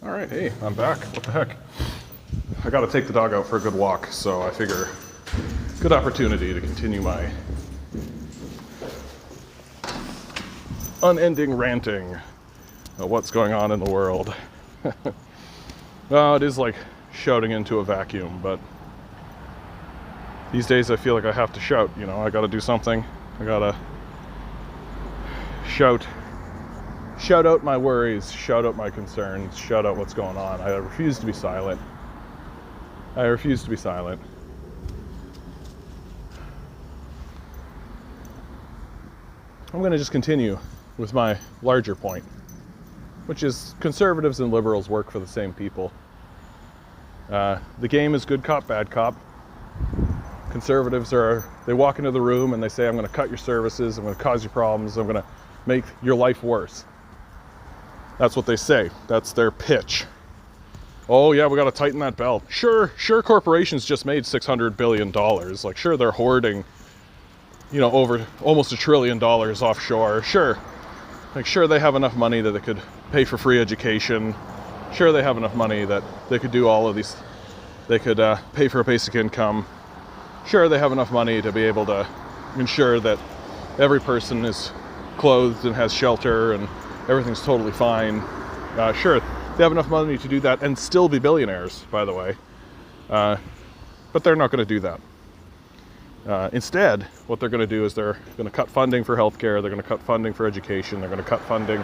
All right, hey, I'm back. What the heck? I got to take the dog out for a good walk, so I figure good opportunity to continue my unending ranting of what's going on in the world. Well, it is like shouting into a vacuum, but these days I feel like I have to shout, you know, I got to do something. I got to shout out my worries, shout out my concerns, shout out what's going on. I refuse to be silent. I refuse to be silent. I'm going to just continue with my larger point, which is conservatives and liberals work for the same people. The game is good cop, bad cop. Conservatives they walk into the room and they say, I'm going to cut your services, I'm going to cause you problems, I'm going to make your life worse. That's what they say. That's their pitch. Oh yeah, we got to tighten that belt. Sure, corporations just made $600 billion. Like, sure, they're hoarding, you know, over almost $1 trillion offshore. Sure, they have enough money that they could pay for free education. Sure, they have enough money that they could do all of these. They could pay for a basic income. Sure, they have enough money to be able to ensure that every person is clothed and has shelter and everything's totally fine. Sure, they have enough money to do that and still be billionaires, by the way. But they're not going to do that. Instead, what they're going to do is they're going to cut funding for healthcare, they're going to cut funding for education, they're going to cut funding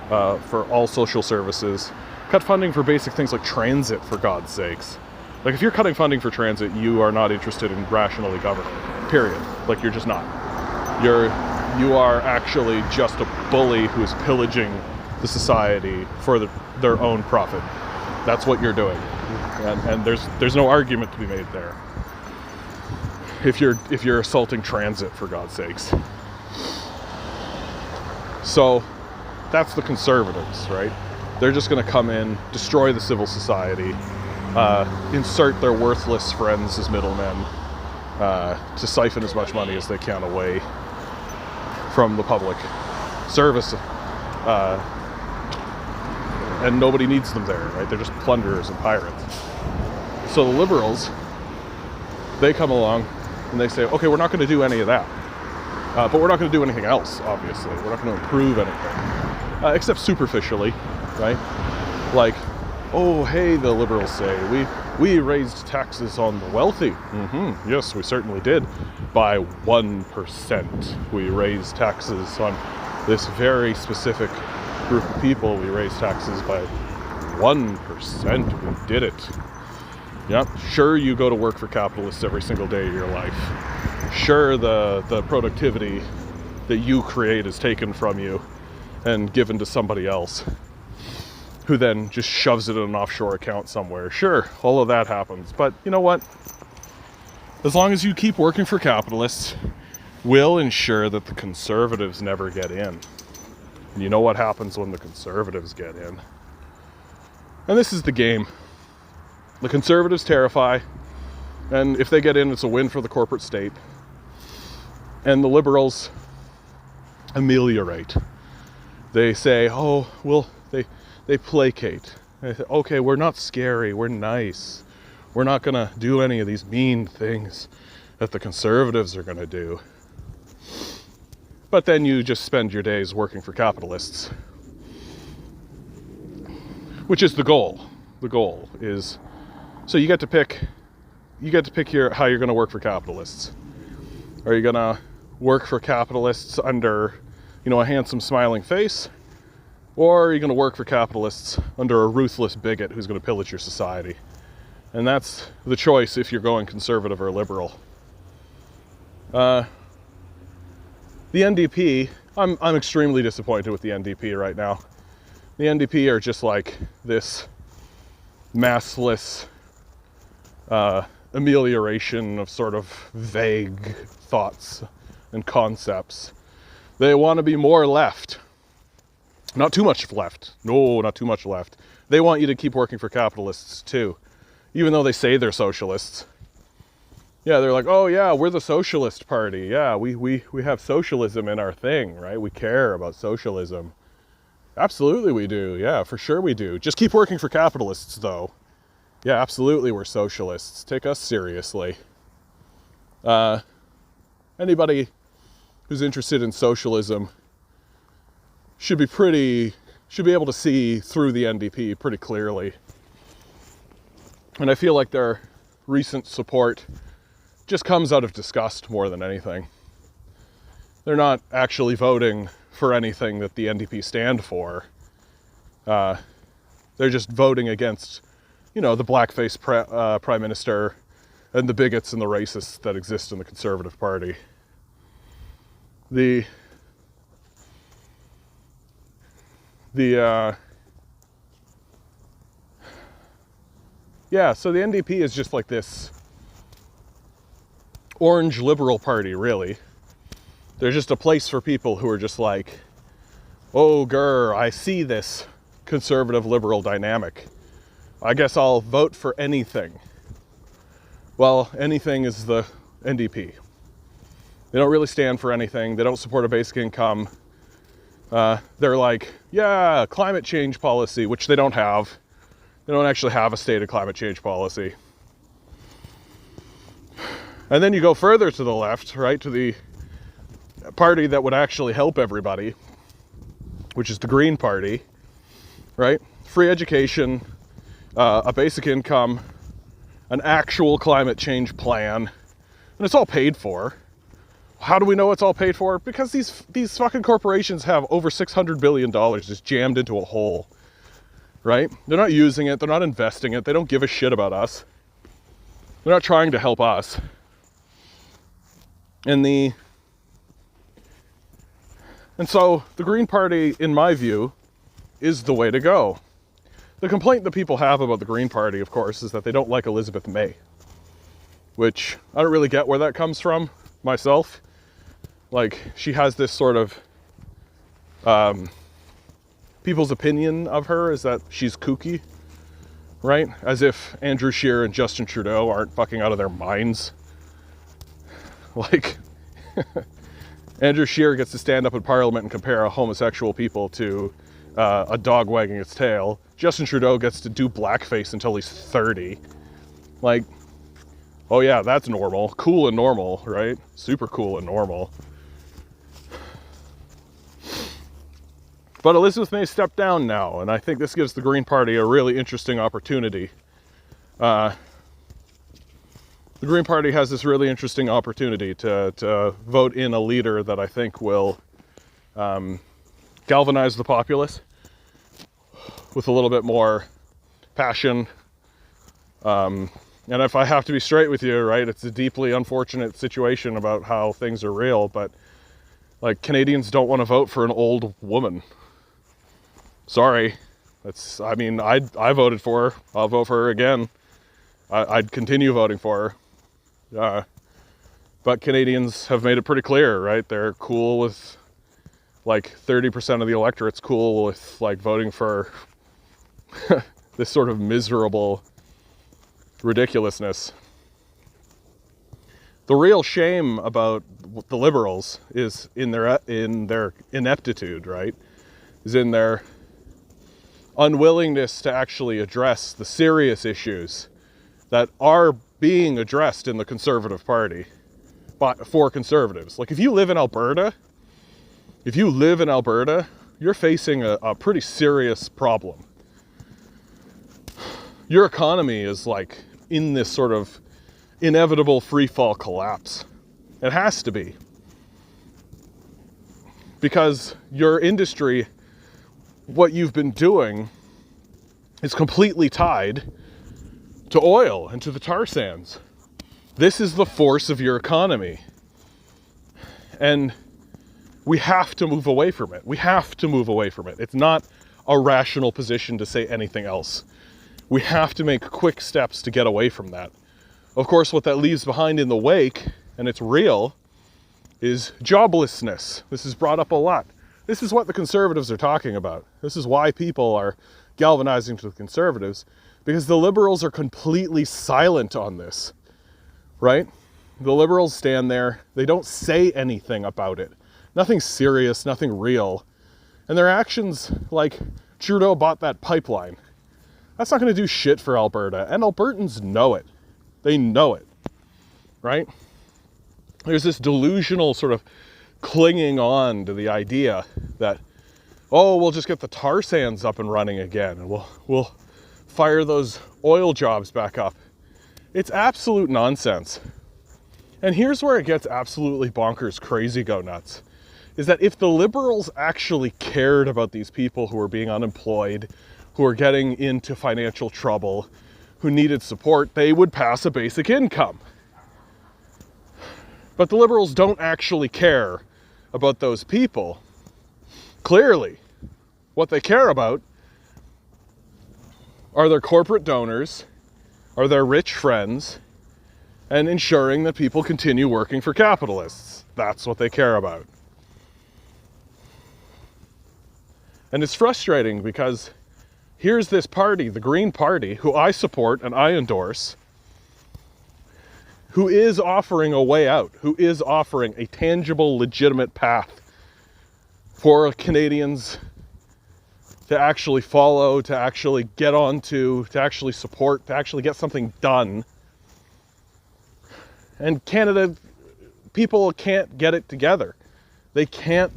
for all social services, cut funding for basic things like transit, for God's sakes. Like, if you're cutting funding for transit, you are not interested in rationally governing, period. Like, you're just not. You are actually just a bully who's pillaging the society for their own profit. That's what you're doing. And there's no argument to be made there. If you're assaulting transit, for God's sakes. So that's the conservatives, right? They're just going to come in, destroy the civil society, insert their worthless friends as middlemen, to siphon as much money as they can away from the public service, and nobody needs them there, right? They're just plunderers and pirates. So the liberals, they come along and they say, okay, we're not going to do any of that, but we're not going to do anything else, obviously. We're not going to improve anything, except superficially, right? Like, oh, hey, the liberals say, we raised taxes on the wealthy. Yes, we certainly did. By 1%. We raised taxes on this very specific group of people. We raised taxes by 1%. We did it. Yep. Sure, you go to work for capitalists every single day of your life. Sure, the productivity that you create is taken from you and given to somebody else, who then just shoves it in an offshore account somewhere. Sure, all of that happens. But you know what? As long as you keep working for capitalists, we'll ensure that the conservatives never get in. And you know what happens when the conservatives get in? And this is the game. The conservatives terrify, and if they get in, it's a win for the corporate state. And the liberals ameliorate. They say, oh, well, they placate. They say, okay, we're not scary, we're nice. We're not going to do any of these mean things that the conservatives are going to do. But then you just spend your days working for capitalists, which is the goal. The goal is, so you get to pick how you're going to work for capitalists. Are you going to work for capitalists under, you know, a handsome smiling face? Or are you going to work for capitalists under a ruthless bigot who's going to pillage your society? And that's the choice if you're going conservative or liberal. The NDP, I'm extremely disappointed with the NDP right now. The NDP are just like this massless amelioration of sort of vague thoughts and concepts. They want to be more left. Not too much left. No, not too much left. They want you to keep working for capitalists too, even though they say they're socialists. Yeah, they're like, oh yeah, we're the socialist party. Yeah, we have socialism in our thing, right? We care about socialism. Absolutely we do. Yeah, for sure we do. Just keep working for capitalists, though. Yeah, absolutely we're socialists. Take us seriously. Anybody who's interested in socialism should be able to see through the NDP pretty clearly. And I feel like their recent support just comes out of disgust more than anything. They're not actually voting for anything that the NDP stand for. They're just voting against, the blackface prime minister and the bigots and the racists that exist in the Conservative Party. So the NDP is just like this orange liberal party, really. They're just a place for people who are just like, oh, grr, I see this conservative liberal dynamic. I guess I'll vote for anything. Well, anything is the NDP. They don't really stand for anything. They don't support a basic income. They're like, yeah, climate change policy, which they don't have. They don't actually have a stated climate change policy. And then you go further to the left, right, to the party that would actually help everybody, which is the Green Party, right? Free education, a basic income, an actual climate change plan, and it's all paid for. How do we know it's all paid for? Because these fucking corporations have over $600 billion just jammed into a hole, right? They're not using it. They're not investing it. They don't give a shit about us. They're not trying to help us. And so the Green Party, in my view, is the way to go. The complaint that people have about the Green Party, of course, is that they don't like Elizabeth May, which I don't really get where that comes from myself. Like, she has this sort of, people's opinion of her is that she's kooky, right? As if Andrew Scheer and Justin Trudeau aren't fucking out of their minds. Like, Andrew Scheer gets to stand up in Parliament and compare a homosexual people to a dog wagging its tail. Justin Trudeau gets to do blackface until he's 30. Like, oh yeah, that's normal. Cool and normal, right? Super cool and normal. But Elizabeth May stepped down now, and I think this gives the Green Party a really interesting opportunity. The Green Party has this really interesting opportunity to vote in a leader that I think will galvanize the populace with a little bit more passion. And if I have to be straight with you, right, it's a deeply unfortunate situation about how things are real, but like, Canadians don't want to vote for an old woman. Sorry. I voted for her. I'll vote for her again. I'd continue voting for her. But Canadians have made it pretty clear, right? They're cool with, like, 30% of the electorate's cool with, like, voting for this sort of miserable ridiculousness. The real shame about the Liberals is in their ineptitude, right? Is in their unwillingness to actually address the serious issues that are being addressed in the Conservative Party for Conservatives. Like, if you live in Alberta, you're facing a pretty serious problem. Your economy is like in this sort of inevitable free fall collapse. It has to be. Because your industry, what you've been doing, is completely tied to oil and to the tar sands. This is the force of your economy. And we have to move away from it. It's not a rational position to say anything else. We have to make quick steps to get away from that. Of course, what that leaves behind in the wake, and it's real, is joblessness. This is brought up a lot. This is what the Conservatives are talking about. This is why people are galvanizing to the Conservatives, because the Liberals are completely silent on this, right? The Liberals stand there. They don't say anything about it. Nothing serious, nothing real. And their actions, like Trudeau bought that pipeline, that's not going to do shit for Alberta. And Albertans know it. They know it, right? There's this delusional sort of clinging on to the idea that, oh, we'll just get the tar sands up and running again, and we'll fire those oil jobs back up. It's absolute nonsense. And here's where it gets absolutely bonkers, crazy, go nuts, is that if the Liberals actually cared about these people who are being unemployed, who are getting into financial trouble, who needed support, they would pass a basic income. But the Liberals don't actually care about those people. Clearly, what they care about are their corporate donors, are their rich friends, and ensuring that people continue working for capitalists. That's what they care about. And it's frustrating because here's this party, the Green Party, who I support and I endorse, who is offering a way out, who is offering a tangible, legitimate path for Canadians to actually follow, to actually get onto, to actually support, to actually get something done. And Canada, people can't get it together. They can't,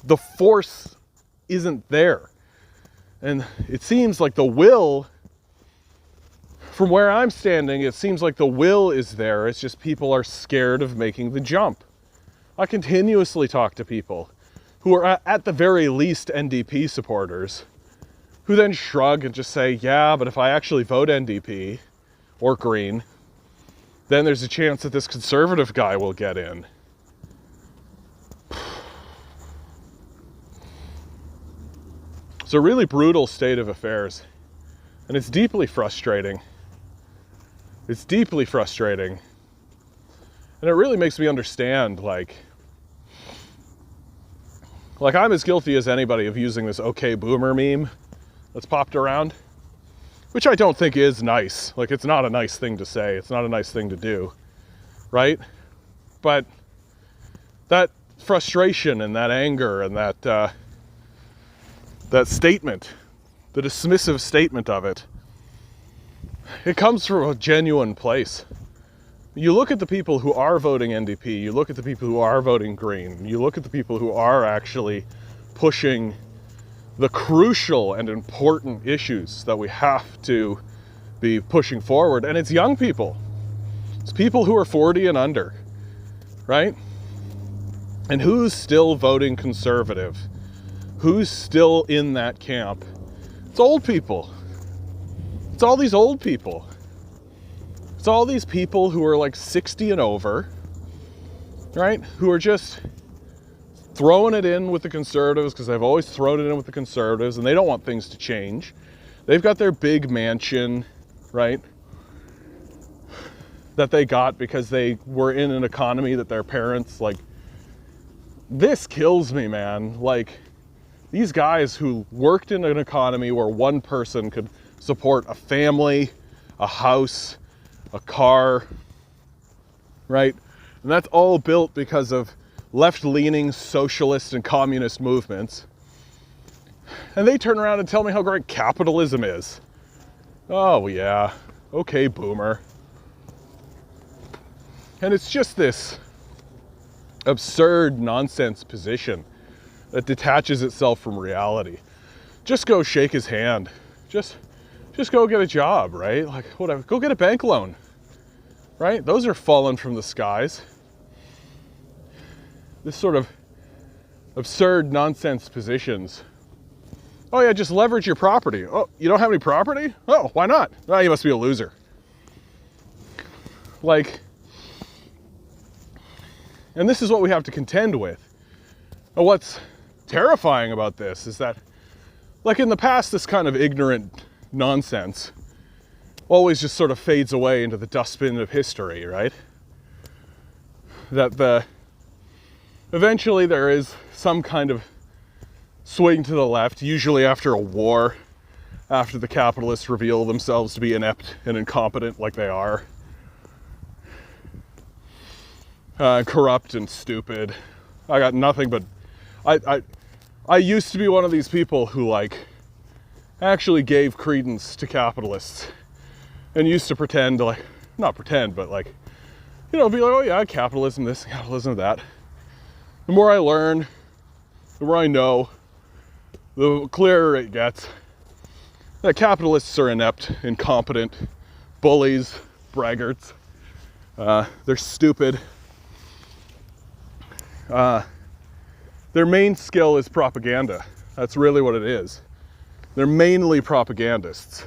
the force isn't there. And it seems like the will, from where I'm standing, it seems like the will is there. It's just people are scared of making the jump. I continuously talk to people who are at the very least NDP supporters, who then shrug and just say, yeah, but if I actually vote NDP or Green, then there's a chance that this Conservative guy will get in. It's a really brutal state of affairs, and it's deeply frustrating. It's deeply frustrating. And it really makes me understand, like I'm as guilty as anybody of using this okay boomer meme that's popped around, which I don't think is nice. Like, it's not a nice thing to say. It's not a nice thing to do, right? But that frustration and that anger and that statement, the dismissive statement of it, it comes from a genuine place. You look at the people who are voting NDP, you look at the people who are voting Green, you look at the people who are actually pushing the crucial and important issues that we have to be pushing forward, and it's young people. It's people who are 40 and under, right? And who's still voting Conservative? Who's still in that camp? It's old people. It's all these old people. It's all these people who are like 60 and over, right? Who are just throwing it in with the Conservatives because they've always thrown it in with the Conservatives and they don't want things to change. They've got their big mansion, right? That they got because they were in an economy that their parents, like, this kills me, man. Like, these guys who worked in an economy where one person could support a family, a house, a car, right? And that's all built because of left-leaning socialist and communist movements. And they turn around and tell me how great capitalism is. Oh yeah, okay, boomer. And it's just this absurd nonsense position that detaches itself from reality. Just go shake his hand. Just go get a job, right? Like, whatever, go get a bank loan, right? Those are falling from the skies. This sort of absurd nonsense positions. Oh yeah, just leverage your property. Oh, you don't have any property? Oh, why not? Oh, you must be a loser. Like, and this is what we have to contend with. And what's terrifying about this is that, like in the past, this kind of ignorant nonsense always just sort of fades away into the dustbin of history, right? That eventually there is some kind of swing to the left, usually after a war, after the capitalists reveal themselves to be inept and incompetent like they are. Corrupt and stupid. I got nothing but... I used to be one of these people who like actually gave credence to capitalists and used to pretend, like, not pretend, but like, you know, be like, oh yeah, capitalism this, capitalism that. The more I learn, the more I know, the clearer it gets that capitalists are inept, incompetent, bullies, braggarts. They're stupid. Their main skill is propaganda. That's really what it is. They're mainly propagandists.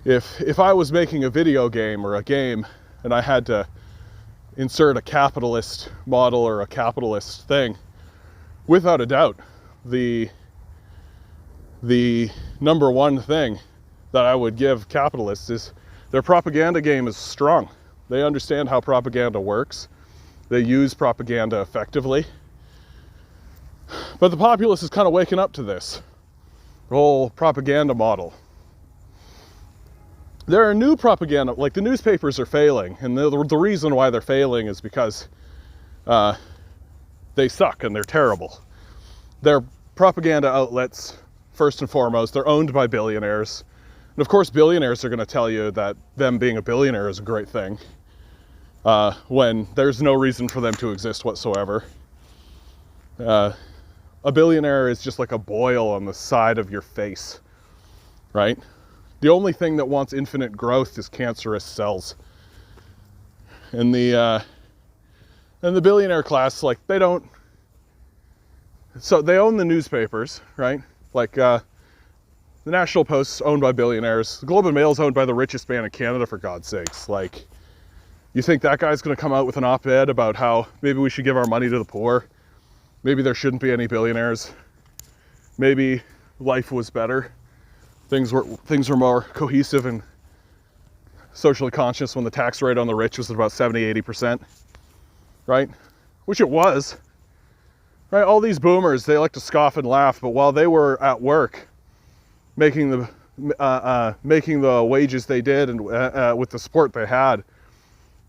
If I was making a video game or a game and I had to insert a capitalist model or a capitalist thing, without a doubt, the number one thing that I would give capitalists is their propaganda game is strong. They understand how propaganda works. They use propaganda effectively. But the populace is kind of waking up to this, the whole propaganda model. There are new propaganda, like the newspapers are failing, and the reason why they're failing is because they suck and they're terrible. They're propaganda outlets, first and foremost. They're owned by billionaires. And of course, billionaires are going to tell you that them being a billionaire is a great thing, when there's no reason for them to exist whatsoever. A billionaire is just like a boil on the side of your face, right? The only thing that wants infinite growth is cancerous cells. And the billionaire class, like, they don't, so they own the newspapers, right? Like, the National Post's owned by billionaires. The Globe and Mail's owned by the richest man in Canada, for God's sakes. Like, you think that guy's gonna come out with an op-ed about how maybe we should give our money to the poor? Maybe there shouldn't be any billionaires. Maybe life was better. Things were more cohesive and socially conscious when the tax rate on the rich was at about 70-80%, right? Which it was, right? All these boomers, they like to scoff and laugh, but while they were at work making the wages they did and with the support they had,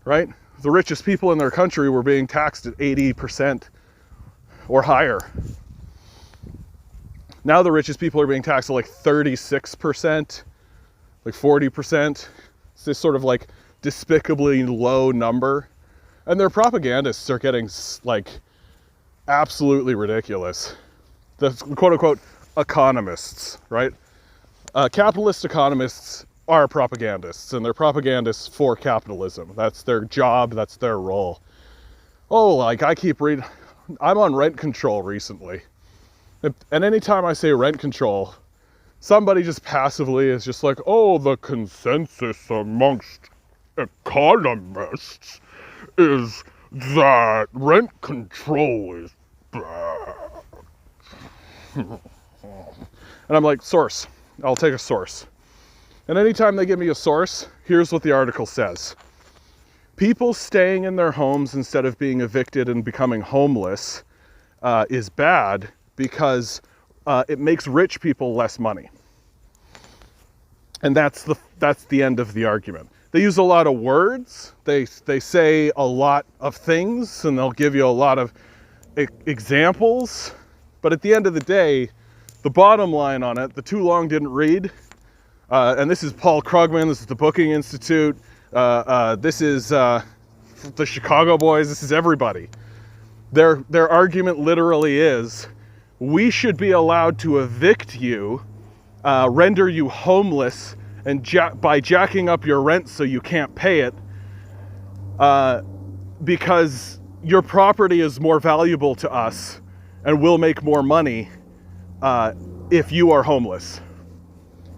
right? The richest people in their country were being taxed at 80% or higher. Now the richest people are being taxed at like 36%, like 40%. It's this sort of like despicably low number. And their propagandists are getting like absolutely ridiculous. The quote unquote economists, right? Capitalist economists are propagandists, and they're propagandists for capitalism. That's their job, that's their role. Oh, like I keep reading, I'm on rent control recently. And anytime I say rent control, somebody just passively is just like, oh, the consensus amongst economists is that rent control is bad. And I'm like, source. I'll take a source. And anytime they give me a source, here's what the article says. People staying in their homes instead of being evicted and becoming homeless is bad because it makes rich people less money. And that's the end of the argument. They use a lot of words, they say a lot of things, and they'll give you a lot of examples, but at the end of the day, the bottom line on it, the too long didn't read, and this is Paul Krugman, this is the Booking Institute, this is the Chicago Boys, this is everybody. Their argument literally is, we should be allowed to evict you, render you homeless, and by jacking up your rent so you can't pay it, because your property is more valuable to us and we'll make more money if you are homeless.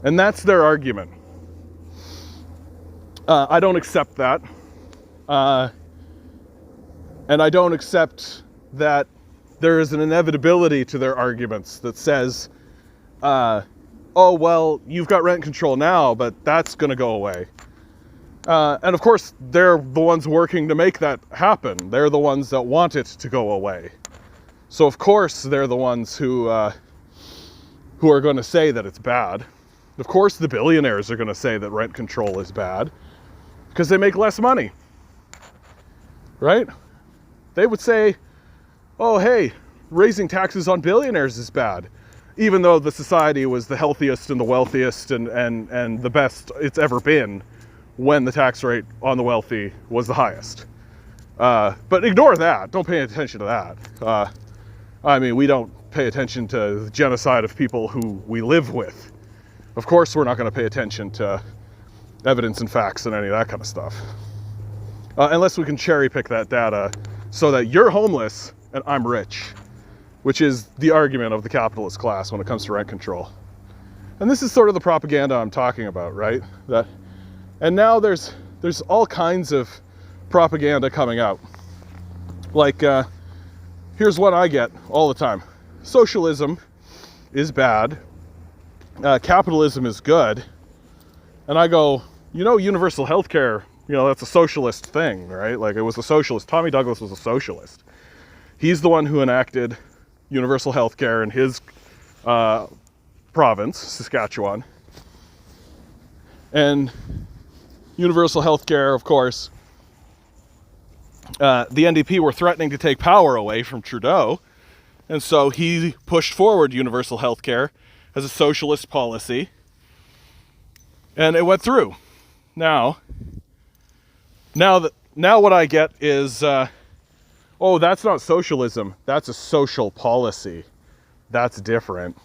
And that's their argument. I don't accept that. And I don't accept that there is an inevitability to their arguments that says, oh, well, you've got rent control now, but that's going to go away. And of course, they're the ones working to make that happen. They're the ones that want it to go away. So of course, they're the ones who are going to say that it's bad. Of course, the billionaires are going to say that rent control is bad because they make less money, right? They would say, oh, hey, raising taxes on billionaires is bad, even though the society was the healthiest and the wealthiest and the best it's ever been when the tax rate on the wealthy was the highest. But ignore that. Don't pay attention to that. I mean, we don't pay attention to the genocide of people who we live with. Of course, we're not going to pay attention to evidence and facts and any of that kind of stuff. Unless we can cherry pick that data so that you're homeless and I'm rich, which is the argument of the capitalist class when it comes to rent control. And this is sort of the propaganda I'm talking about, right? And now there's all kinds of propaganda coming out. Like, here's what I get all the time. Socialism is bad. Capitalism is good. And I go, universal healthcare, that's a socialist thing, right? Like, it was a socialist. Tommy Douglas was a socialist. He's the one who enacted universal healthcare in his province, Saskatchewan. And universal healthcare, of course, the NDP were threatening to take power away from Trudeau. And so he pushed forward universal healthcare as a socialist policy. And it went through. Now what I get is, oh, that's not socialism. That's a social policy. That's different.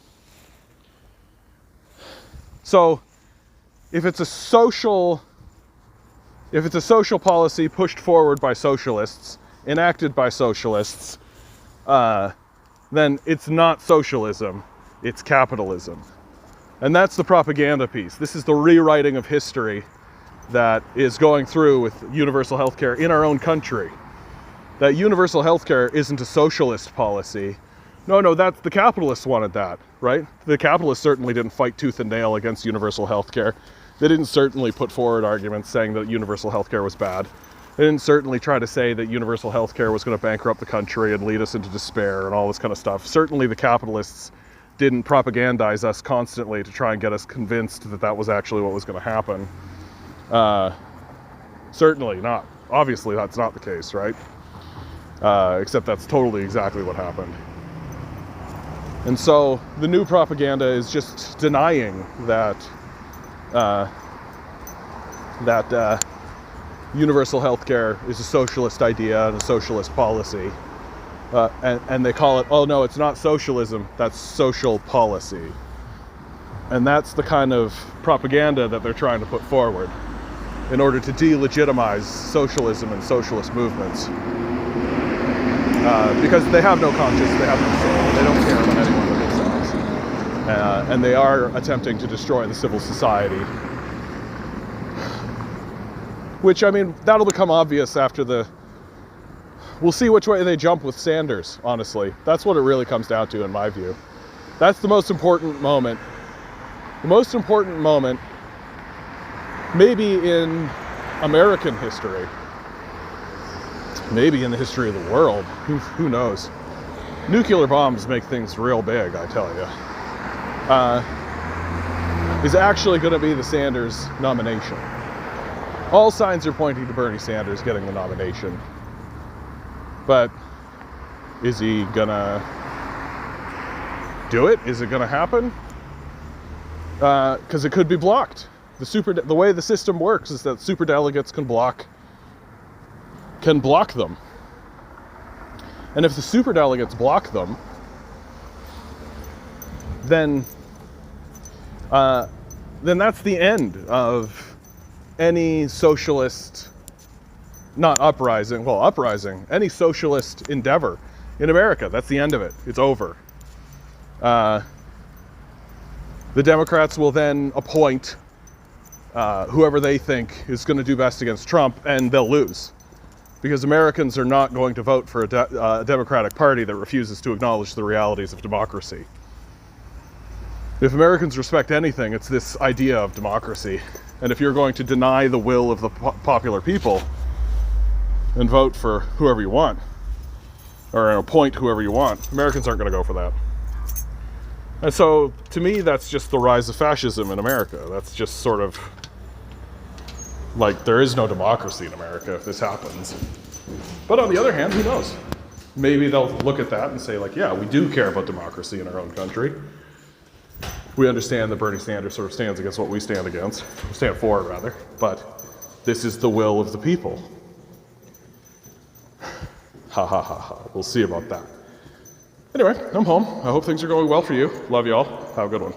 So if it's a social policy pushed forward by socialists, enacted by socialists, then it's not socialism, it's capitalism. And that's the propaganda piece. This is the rewriting of history that is going through with universal healthcare in our own country. That universal healthcare isn't a socialist policy. No, that's the capitalists wanted that, right? The capitalists certainly didn't fight tooth and nail against universal healthcare. They didn't certainly put forward arguments saying that universal healthcare was bad. They didn't certainly try to say that universal healthcare was going to bankrupt the country and lead us into despair and all this kind of stuff. Certainly the capitalists didn't propagandize us constantly to try and get us convinced that that was actually what was going to happen. Certainly not. Obviously that's not the case, right? Except that's totally exactly what happened. And so the new propaganda is just denying that universal healthcare is a socialist idea and a socialist policy. And they call it, oh no, it's not socialism, that's social policy. And that's the kind of propaganda that they're trying to put forward in order to delegitimize socialism and socialist movements. Because they have no conscience, they have no soul, they don't care about anyone but themselves. And they are attempting to destroy the civil society. Which, I mean, that'll become obvious after we'll see which way they jump with Sanders, honestly. That's what it really comes down to, in my view. That's the most important moment. The most important moment, maybe in American history. Maybe in the history of the world. Who knows? Nuclear bombs make things real big, I tell you. Is actually going to be the Sanders nomination. All signs are pointing to Bernie Sanders getting the nomination. But is he gonna do it? Is it gonna happen? Because it could be blocked. The way the system works is that superdelegates can block them. And if the superdelegates block them, then that's the end of any socialist, any socialist endeavor in America. That's the end of it. It's over. The Democrats will then appoint whoever they think is going to do best against Trump, and they'll lose. Because Americans are not going to vote for a Democratic Party that refuses to acknowledge the realities of democracy. If Americans respect anything, it's this idea of democracy. And if you're going to deny the will of the popular people and vote for whoever you want, or appoint whoever you want, Americans aren't going to go for that. And so, to me, that's just the rise of fascism in America. That's just sort of like, there is no democracy in America if this happens. But on the other hand, who knows? maybe they'll look at that and say, like, yeah, we do care about democracy in our own country. We understand that Bernie Sanders sort of stands against what we stand against, stand for rather, but this is the will of the people. Ha ha ha ha. We'll see about that. Anyway, I'm home. I hope things are going well for you. Love y'all. Have a good one.